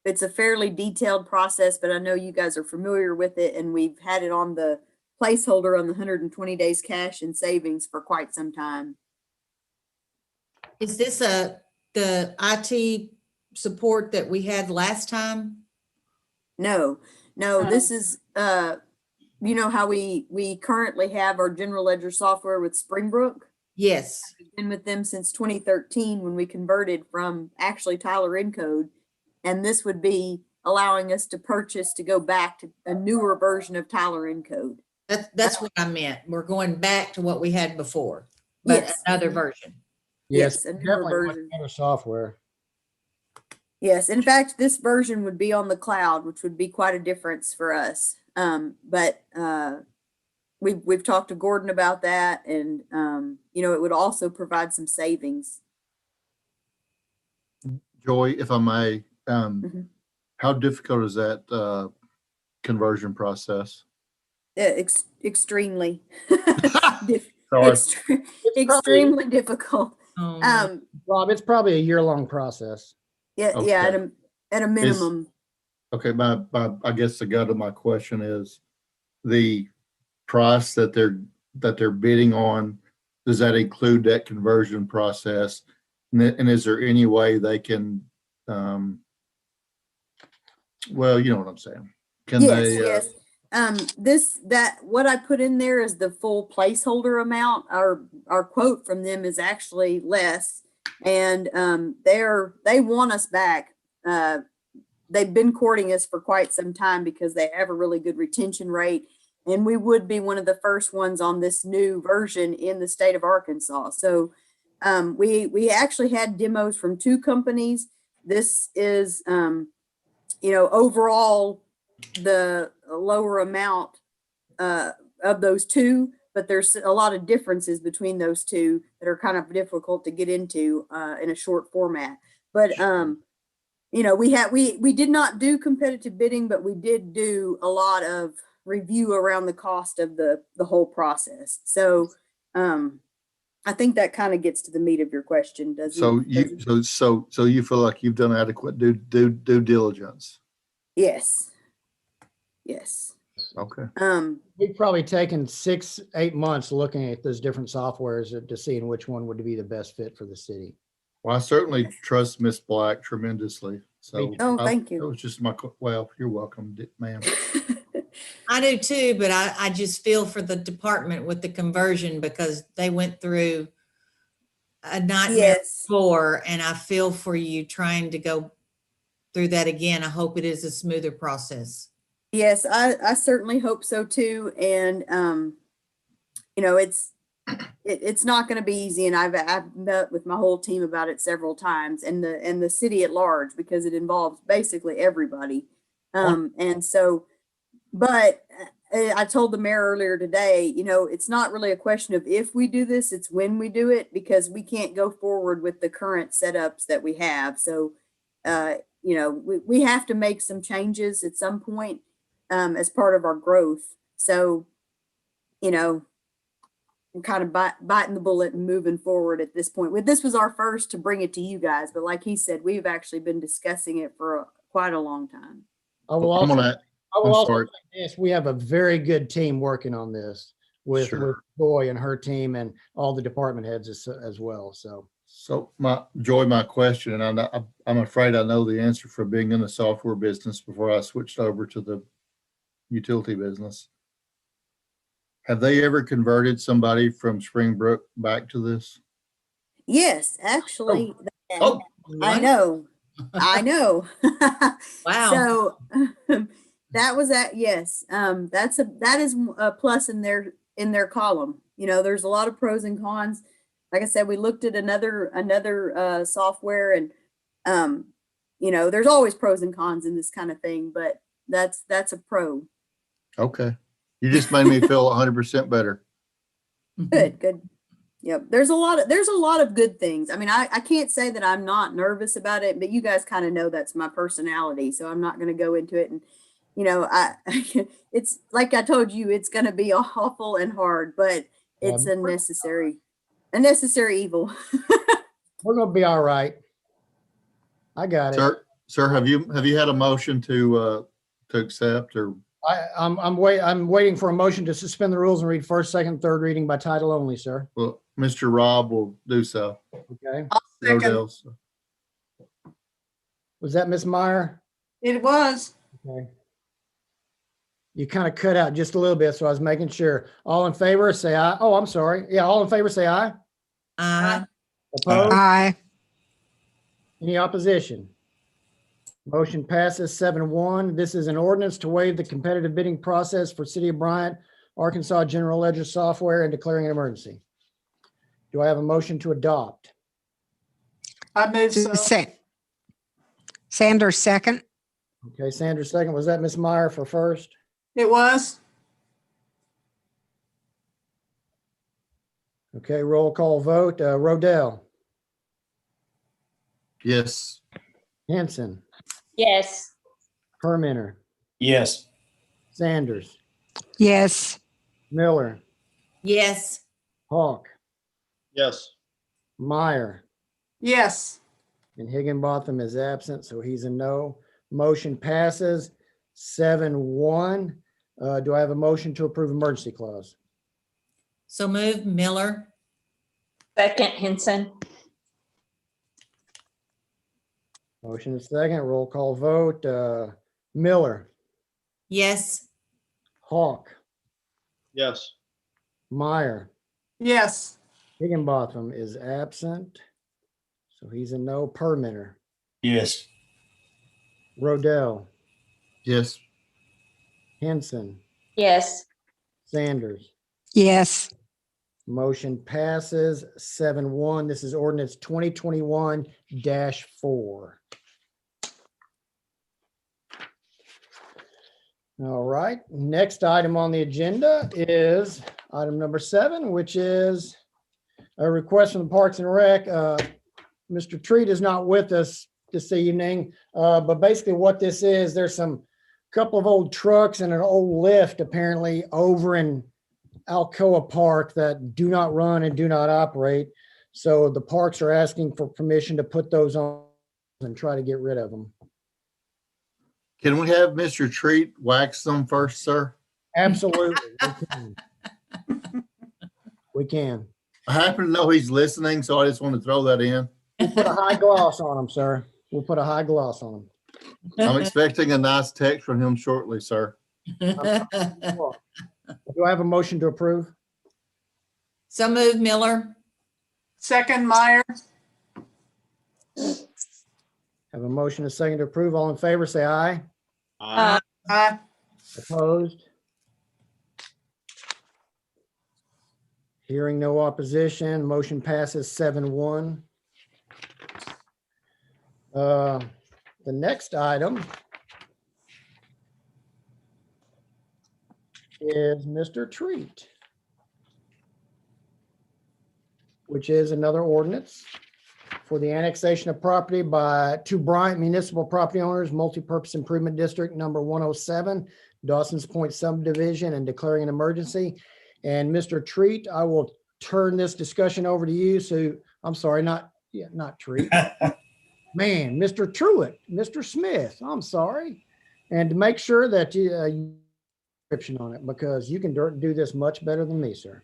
It's a fairly detailed process, but I know you guys are familiar with it, and we've had it on the placeholder on the 120 days cash and savings for quite some time. Is this the IT support that we had last time? No, this is you know how we currently have our general ledger software with Springbrook? Yes. We've been with them since 2013 when we converted from actually Tyler Encode. And this would be allowing us to purchase to go back to a newer version of Tyler Encode. That's what I meant. We're going back to what we had before, but Yes. another version. Yes, a newer Definitely much version. better software. Yes, in fact, this version would be on the cloud, which would be quite a difference for us. But we've talked to Gordon about that, and you know, it would also provide some savings. Joy, if I may, Mhm. how difficult is that conversion process? Extremely, Sorry. extremely difficult. Oh, my. Rob, it's probably a year-long process. Yeah, Okay. yeah, at a minimum. Okay, I guess the gut of my question is the price that they're bidding on, does that include that conversion process? And is there any way they can, well, you know what I'm saying? Can Yes, they, yes. What I put in there is the full placeholder amount. Our quote from them is actually less. And they want us back. They've been courting us for quite some time because they have a really good retention rate. And we would be one of the first ones on this new version in the state of Arkansas. So we actually had demos from 2 companies. This is, you know, overall the lower amount of those 2, but there's a lot of differences between those 2 that are kind of difficult to get into in a short format. But you know, we did not do competitive bidding, but we did do a lot of review around the cost of the whole process. So I think that kind of gets to the meat of your question, doesn't so it? so you feel like you've done adequate due diligence? Yes. Yes. Okay. We've probably taken 6-8 months looking at those different softwares to see which one would be the best fit for the city. Well, I certainly trust Miss Black tremendously. So Oh, thank you. That was just well, you're welcome, ma'am. I do too, but I just feel for the department with the conversion because they went through a nightmare Yes. before, and I feel for you trying to go through that again. I hope it is a smoother process. Yes, I certainly hope so too. And you know, it's not going to be easy. And I've met with my whole team about it several times, and the city at large, because it involves basically everybody. And so, but I told the mayor earlier today, you know, it's not really a question of if we do this, it's when we do it, because we can't go forward with the current setups that we have. So, you know, we have to make some changes at some point as part of our growth. So, you know, I'm kind of biting the bullet and moving forward at this point. This was our first to bring it to you guys, but like he said, we've actually been discussing it for quite a long time. I will I'm also, gonna, I will I'm also sorry. say this, we have a very good team working on this with Sure. Joy and her team and all the department heads as well. So my question, and I'm afraid I know the answer for being in the software business before I switched over to the utility business. Have they ever converted somebody from Springbrook back to this? Yes, actually, Oh, I know. Wow. So that was that. Yes, that is a plus in their column. You know, there's a lot of pros and cons. Like I said, we looked at another software, and you know, there's always pros and cons in this kind of thing, but that's a pro. okay. You just made me feel 100% better. Good. Yep. There's a lot of good things. I mean, I can't say that I'm not nervous about it, but you guys kind of know that's my personality. So I'm not going to go into it. And, you know, it's like I told you, it's going to be awful and hard, but it's a necessary evil. We're going to be all right. I got it. Sir, have you had a motion to accept, or? I'm waiting for a motion to suspend the rules and read first, second, third reading by title only, sir. Well, Mr. Rob will do so. Okay. Odell, so. Was that Ms. Meyer? It was. Okay. You kind of cut out just a little bit, so I was making sure. All in favor, say aye. Oh, I'm sorry. Yeah, all in favor, say aye. Opposed? Aye. Any opposition? Motion passes 7-1. This is an ordinance to waive the competitive bidding process for City of Bryant, Arkansas General Ledger Software and declaring an emergency. Do I have a motion to adopt? I move so. Sanders, second. Okay, Sanders second. Was that Ms. Meyer for first? It was. Okay, roll call vote. Rodell, Yes. Henson, Yes. Permenter, Yes. Sanders, Yes. Miller, Yes. Hawk, Yes. Meyer, Yes. and Higginbotham is absent, so he's a no. Motion passes 7-1. Do I have a motion to approve emergency clause? So move Miller. Second, Henson. Motion is second. Roll call vote. Miller, Yes. Hawk, Yes. Meyer, Yes. Higginbotham is absent, so he's a no. Permenter, Yes. Rodell, Yes. Henson, Yes. Sanders. Yes. Motion passes 7-1. This is ordinance 2021-4. All right, next item on the agenda is item number 7, which is a request from the Parks and Rec. Mr. Treat is not with us this evening, but basically what this is, there's some couple of old trucks and an old lift apparently over in Alcoa Park that do not run and do not operate. So the parks are asking for permission to put those on and try to get rid of them. Can we have Mr. Treat wax them first, sir? Absolutely. We can. I happen to know he's listening, so I just want to throw that in. We'll put a high gloss on them, sir. We'll put a high gloss on them. I'm expecting a nice text from him shortly, sir. Do I have a motion to approve? So move Miller. Second, Meyer. Have a motion, a second to approve. All in favor, say aye. Aye. Aye. Opposed? Hearing no opposition, motion passes 7-1. The next item is Mr. Treat, which is another ordinance for the annexation of property by two Bryant municipal property owners, multipurpose improvement district number 107, Dawson's Point subdivision, and declaring an emergency. And Mr. Treat, I will turn this discussion over to you. So I'm sorry, not Treat. Man, Mr. Truitt, Mr. Smith, I'm sorry. And to make sure that you description on it, because you can do this much better than me, sir.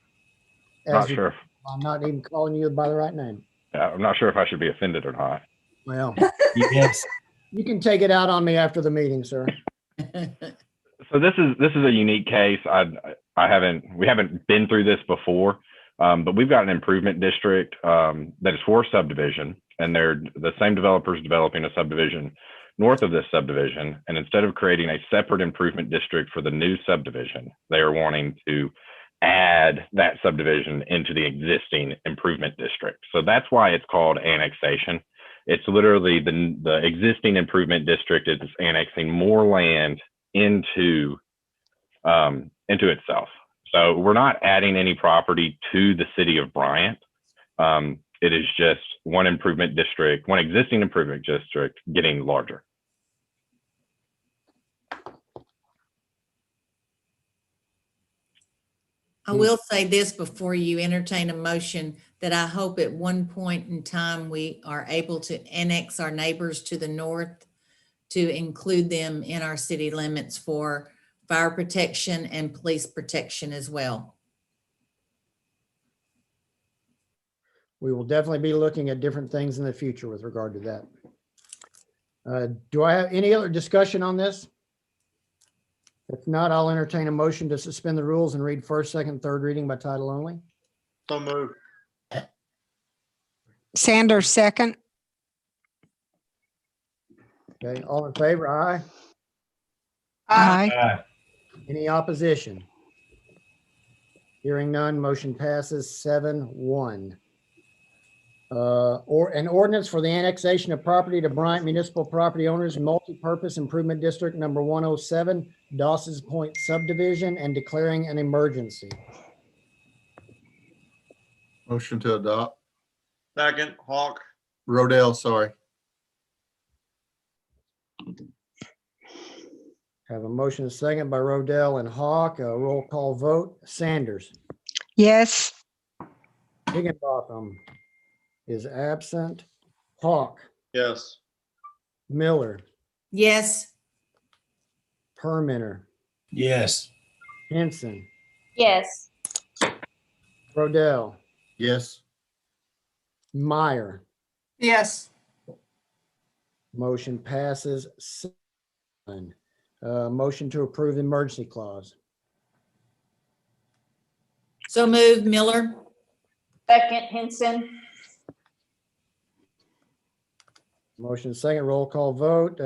Not sure. I'm not even calling you by the right name. I'm not sure if I should be offended or not. Well, Yes. you can take it out on me after the meeting, sir. So this is a unique case. We haven't been through this before, but we've got an improvement district that is for subdivision, and they're the same developers developing a subdivision north of this subdivision. And instead of creating a separate improvement district for the new subdivision, they are wanting to add that subdivision into the existing improvement district. So that's why it's called annexation. It's literally the existing improvement district is annexing more land into itself. So we're not adding any property to the city of Bryant. It is just one existing improvement district getting larger. I will say this before you entertain a motion, that I hope at one point in time we are able to annex our neighbors to the north to include them in our city limits for fire protection and police protection as well. We will definitely be looking at different things in the future with regard to that. Do I have any other discussion on this? If not, I'll entertain a motion to suspend the rules and read first, second, third reading by title only. So moved. Sanders, second. Okay, all in favor? Aye. Aye. Aye. Any opposition? Hearing none, motion passes 7-1. Or an ordinance for the annexation of property to Bryant Municipal Property Owners Multi-Purpose Improvement District Number 107, Dawson's Point Subdivision, and declaring an emergency. Motion to adopt. Second, Hawk. Rodell, sorry. Have a motion, and a second by Rodell and Hawk. A roll call vote. Sanders. Yes. Higginbotham is absent. Hawk, Yes. Miller, Yes. Permenter, Yes. Henson, Yes. Rodell, Yes. Meyer. Yes. Motion passes 7. Motion to approve the emergency clause. So moved, Miller. Second, Henson. Motion second, roll call vote.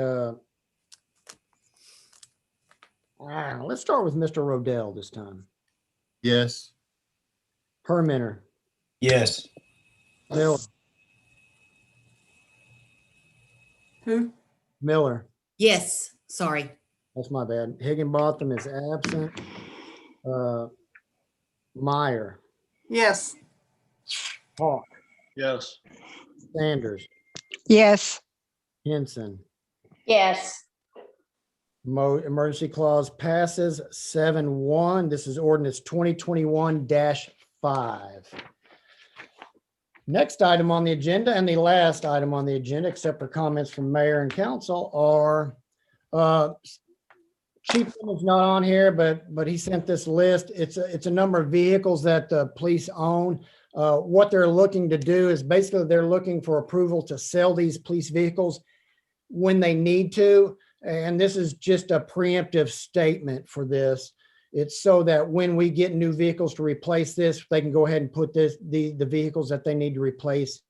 Let's start with Mr. Rodell this time. Yes. Permenter, Yes. Miller, Who? Miller. Yes, sorry. That's my bad. Higginbotham is absent. Meyer, Yes. Hawk, Yes. Sanders, Yes. Henson. Yes. Emergency clause passes 7-1. This is ordinance 2021-5. Next item on the agenda, and the last item on the agenda, except for comments from mayor and council, are Chief is not on here, but he sent this list. It's a number of vehicles that the police own. What they're looking to do is basically they're looking for approval to sell these police vehicles when they need to. And this is just a preemptive statement for this. It's so that when we get new vehicles to replace this, they can go ahead and put the vehicles that they need to replace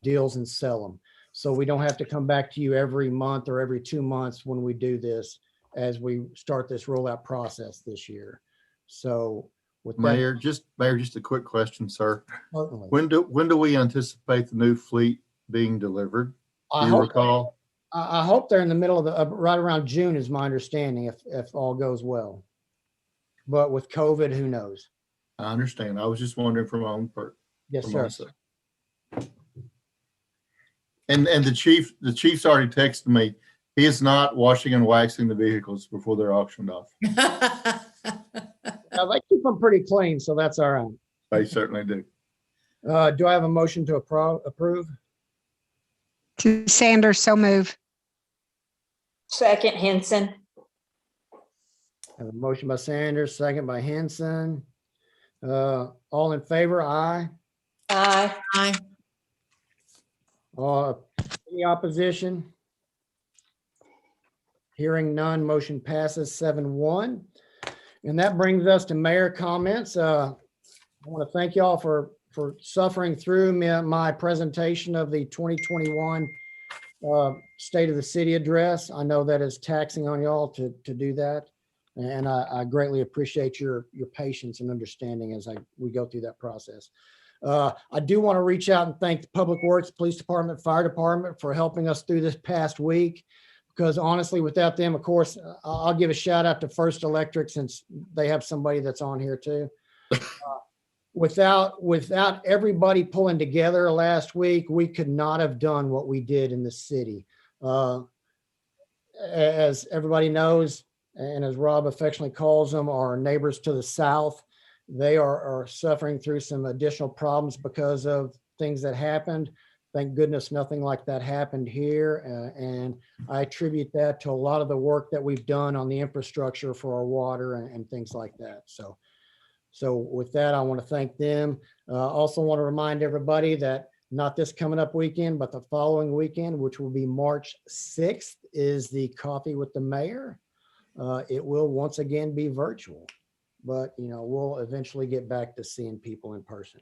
deals and sell them. So we don't have to come back to you every month or every 2 months when we do this, as we start this rollout process this year. So with that, Mayor, just a quick question, sir. certainly. When do we anticipate the new fleet being delivered? Do I you hope, recall? I hope they're in the middle of right around June is my understanding, if all goes well. But with COVID, who knows? I understand. I was just wondering for my own part. Yes, for sir. myself. And the chief's already texted me. He is not washing and waxing the vehicles before they're auctioned off. Now, they keep them pretty clean, so that's all right. They certainly do. Do I have a motion to approve? Sanders, so move. Second, Henson. I have a motion by Sanders, second by Henson. All in favor? Aye. Aye. Aye. Any opposition? Hearing none, motion passes 7-1. And that brings us to mayor comments. I want to thank y'all for suffering through my presentation of the 2021 State of the City address. I know that is taxing on y'all to do that. And I greatly appreciate your patience and understanding as we go through that process. I do want to reach out and thank the Public Works, Police Department, Fire Department for helping us through this past week. Because honestly, without them, of course, I'll give a shout out to First Electric since they have somebody that's on here too. Without everybody pulling together last week, we could not have done what we did in the city. As everybody knows, and as Rob affectionately calls them, our neighbors to the south, they are suffering through some additional problems because of things that happened. Thank goodness nothing like that happened here. And I attribute that to a lot of the work that we've done on the infrastructure for our water and things like that. So with that, I want to thank them. Also want to remind everybody that not this coming up weekend, but the following weekend, which will be March 6th, is the Coffee with the Mayor. it will once again be virtual. But, we'll eventually get back to seeing people in person.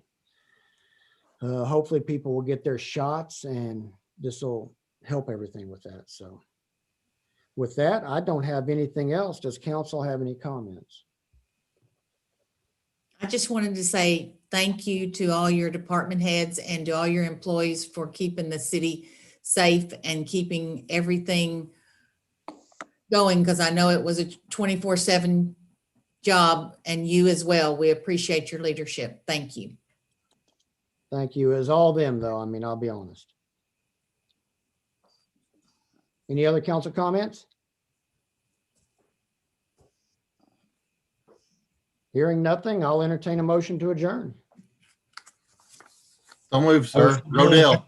Hopefully people will get their shots and this will help everything with that. So with that, I don't have anything else. Does council have any comments? I just wanted to say thank you to all your department heads and to all your employees for keeping the city safe and keeping everything going, because I know it was a 24/7 job, and you as well. We appreciate your leadership. Thank you. Thank you. As all them, though. I mean, I'll be honest. Any other council comments? Hearing nothing, I'll entertain a motion to adjourn. Don't move, sir. Rodell.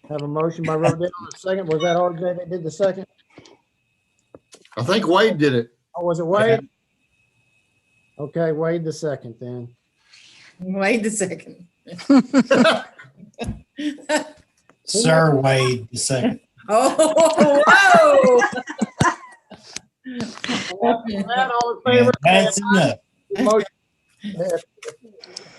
Have a motion by Rodell, a second. Was that RJ that did the second? I think Wade did it. Oh, was it Wade? Okay, Wade the second then. Wait a second. Sir Wade the second. Oh, whoa. All in favor? That's enough. Motion